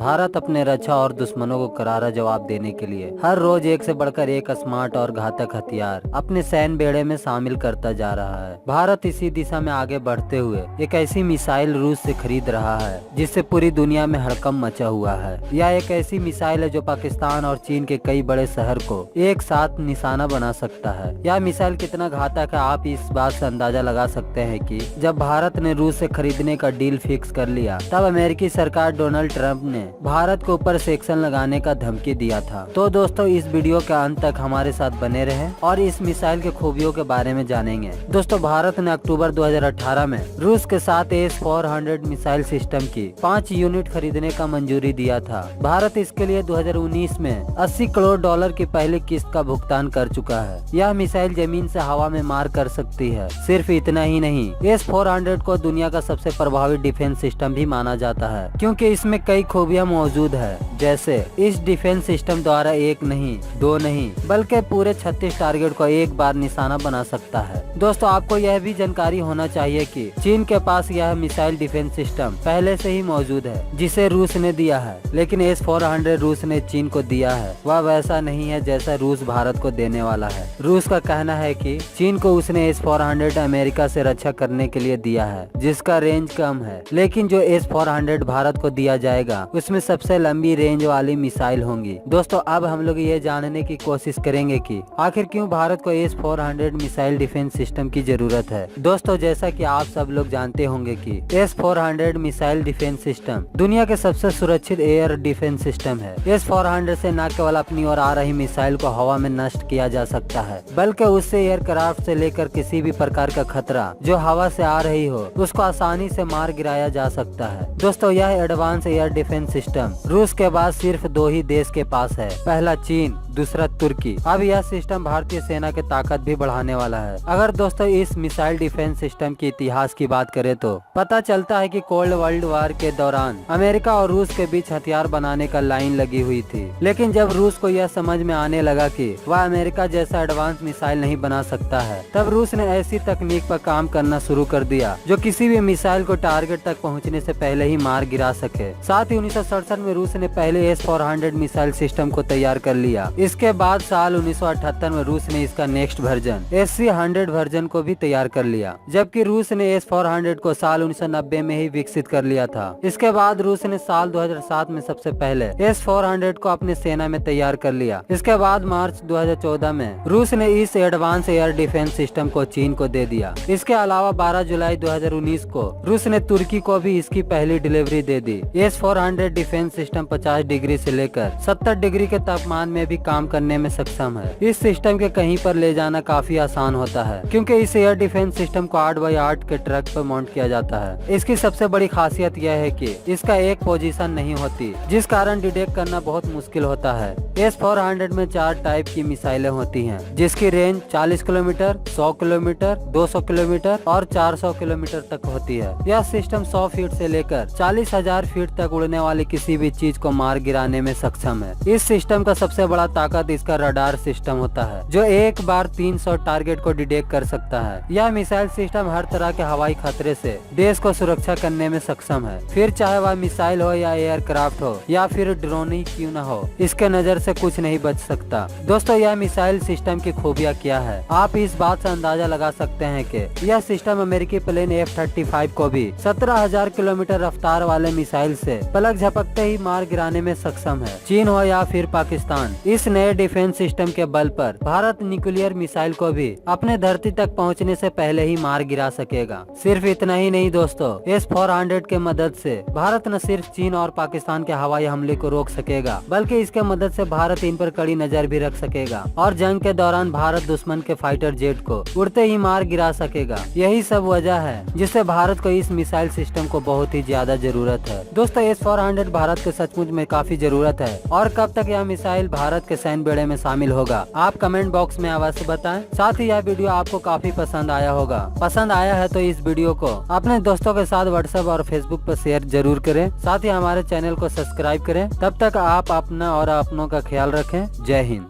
भारत अपने रक्षा और दुश्मनों को करारा जवाब देने के लिए हर रोज एक से बढ़कर एक स्मार्ट और घातक हथियार अपने सैन्य बेड़े में शामिल करता जा रहा है। भारत इसी दिशा में आगे बढ़ते हुए एक ऐसी मिसाइल रूस से खरीद रहा है जिससे पूरी दुनिया में हड़कंप मचा हुआ है। यह एक ऐसी मिसाइल है जो पाकिस्तान और चीन के कई बड़े शहर को एक साथ निशाना बना सकता है। यह मिसाइल कितना घातक है आप इस बात से अंदाजा लगा सकते हैं कि जब भारत ने रूस से खरीदने का डील फिक्स कर लिया तब अमेरिकी सरकार डोनाल्ड ट्रंप ने भारत के ऊपर सेक्शन लगाने का धमकी दिया था। तो दोस्तों इस वीडियो के अंत तक हमारे साथ बने रहें और इस मिसाइल के खूबियों के बारे में जानेंगे। दोस्तों भारत ने अक्टूबर 2018 में रूस के साथ S-400 मिसाइल सिस्टम की 5 यूनिट खरीदने का मंजूरी दिया था। भारत इसके लिए 2019 में 80 करोड़ डॉलर की पहली किस्त का भुगतान कर चुका है। यह मिसाइल जमीन से हवा में मार कर सकती है। सिर्फ इतना ही नहीं, S-400 को दुनिया का सबसे प्रभावी डिफेंस सिस्टम भी माना जाता है क्योंकि इसमें कई खूबियां मौजूद है। जैसे इस डिफेंस सिस्टम द्वारा एक नहीं, दो नहीं, बल्कि पूरे 36 टारगेट को एक बार निशाना बना सकता है। दोस्तों आपको यह भी जानकारी होना चाहिए कि चीन के पास यह मिसाइल डिफेंस सिस्टम पहले से ही मौजूद है जिसे रूस ने दिया है, लेकिन S-400 रूस ने चीन को दिया है वह वैसा नहीं है जैसा रूस भारत को देने वाला है। रूस का कहना है कि चीन को उसने S-400 अमेरिका से रक्षा करने के लिए दिया है जिसका रेंज कम है, लेकिन जो S-400 भारत को दिया जाएगा उसमें सबसे लंबी रेंज वाली मिसाइल होंगी। दोस्तों अब हम लोग ये जानने की कोशिश करेंगे कि आखिर क्यों भारत को S-400 मिसाइल डिफेंस सिस्टम की जरूरत है। दोस्तों जैसा कि आप सब लोग जानते होंगे कि S-400 मिसाइल डिफेंस सिस्टम दुनिया के सबसे सुरक्षित एयर डिफेंस सिस्टम है। S-400 से न केवल अपनी ओर आ रही मिसाइल को हवा में नष्ट किया जा सकता है बल्कि उससे एयरक्राफ्ट से लेकर किसी भी प्रकार का खतरा जो हवा से आ रही हो उसको आसानी से मार गिराया जा सकता है। दोस्तों यह एडवांस एयर डिफेंस सिस्टम रूस के बाद सिर्फ 2 ही देश के पास है, पहला चीन, दूसरा तुर्की। अब यह सिस्टम भारतीय सेना की ताकत भी बढ़ाने वाला है। अगर दोस्तों इस मिसाइल डिफेंस सिस्टम के इतिहास की बात करें तो पता चलता है कि कोल्ड वर्ल्ड वार के दौरान अमेरिका और रूस के बीच हथियार बनाने का लाइन लगी हुई थी, लेकिन जब रूस को यह समझ में आने लगा कि वह अमेरिका जैसा एडवांस मिसाइल नहीं बना सकता है, तब रूस ने ऐसी तकनीक पर काम करना शुरू कर दिया जो किसी भी मिसाइल को टारगेट तक पहुँचने से पहले ही मार गिरा सके। साथ ही 1967 में रूस ने पहले S-400 मिसाइल सिस्टम को तैयार कर लिया। इसके बाद साल 1978 में रूस ने इसका नेक्स्ट वर्जन SC-100 वर्जन को भी तैयार कर लिया, जबकि रूस ने S-400 को साल 1990 में ही विकसित कर लिया था। इसके बाद रूस ने साल 2007 में सबसे पहले S-400 को अपने सेना में तैयार कर लिया। इसके बाद मार्च 2014 में रूस ने इस एडवांस एयर डिफेंस सिस्टम को चीन को दे दिया। इसके अलावा 12 जुलाई 2019 को रूस ने तुर्की को भी इसकी पहली डिलीवरी दे दी। S-400 डिफेंस सिस्टम 50 डिग्री से लेकर 70 डिग्री के तापमान में भी काम करने में सक्षम है। इस सिस्टम के कहीं पर ले जाना काफी आसान होता है क्योंकि इस एयर डिफेंस सिस्टम को 8x8 के ट्रक पर माउंट किया जाता है। इसकी सबसे बड़ी खासियत यह है कि इसका एक पोजीशन नहीं होती, जिस कारण डिटेक्ट करना बहुत मुश्किल होता है। S-400 में 4 टाइप की मिसाइलें होती हैं जिसकी रेंज 40 किलोमीटर, 100 किलोमीटर, 200 किलोमीटर और 400 किलोमीटर तक होती है। यह सिस्टम 100 फीट से लेकर 40,000 फीट तक उड़ने वाली किसी भी चीज को मार गिराने में सक्षम है। इस सिस्टम का सबसे बड़ा ताकत इसका रडार सिस्टम होता है जो एक बार 300 टारगेट को डिटेक्ट कर सकता है। यह मिसाइल सिस्टम हर तरह के हवाई खतरे से देश को सुरक्षा करने में सक्षम है, फिर चाहे वह मिसाइल हो या एयरक्राफ्ट हो या फिर ड्रोन ही क्यों न हो, इसके नजर से कुछ नहीं बच सकता। दोस्तों यह मिसाइल सिस्टम की खूबियाँ क्या है आप इस बात से अंदाजा लगा सकते हैं कि यह सिस्टम अमेरिकी प्लेन F-35 को भी 17,000 किलोमीटर रफ्तार वाले मिसाइल से पलक झपकते ही मार गिराने में सक्षम है। चीन हो या फिर पाकिस्तान, इस नए डिफेंस सिस्टम के बल पर भारत न्यूक्लियर मिसाइल को भी अपने धरती तक पहुंचने से पहले ही मार गिरा सकेगा। सिर्फ इतना ही नहीं दोस्तों, S-400 के मदद से भारत न सिर्फ चीन और पाकिस्तान के हवाई हमले को रोक सकेगा बल्कि इसके मदद से भारत इन पर कड़ी नजर भी रख सकेगा और जंग के दौरान भारत दुश्मन के फाइटर जेट को उड़ते ही मार गिरा सकेगा। यही सब वजह है जिससे भारत को इस मिसाइल सिस्टम को बहुत ही ज्यादा जरूरत है। दोस्तों S-400 भारत के सचमुच में काफी जरूरत है और कब तक यह मिसाइल भारत के सैन्य बेड़े में शामिल होगा आप कमेंट बॉक्स में अवश्य बताएं। साथ ही यह वीडियो आपको काफी पसंद आया होगा। पसंद आया है तो इस वीडियो को अपने दोस्तों के साथ व्हाट्सएप और फेसबुक पर शेयर जरूर करें। साथ ही हमारे चैनल को सब्सक्राइब करें। तब तक आप अपना और अपनों का ख्याल रखें। जय हिंद।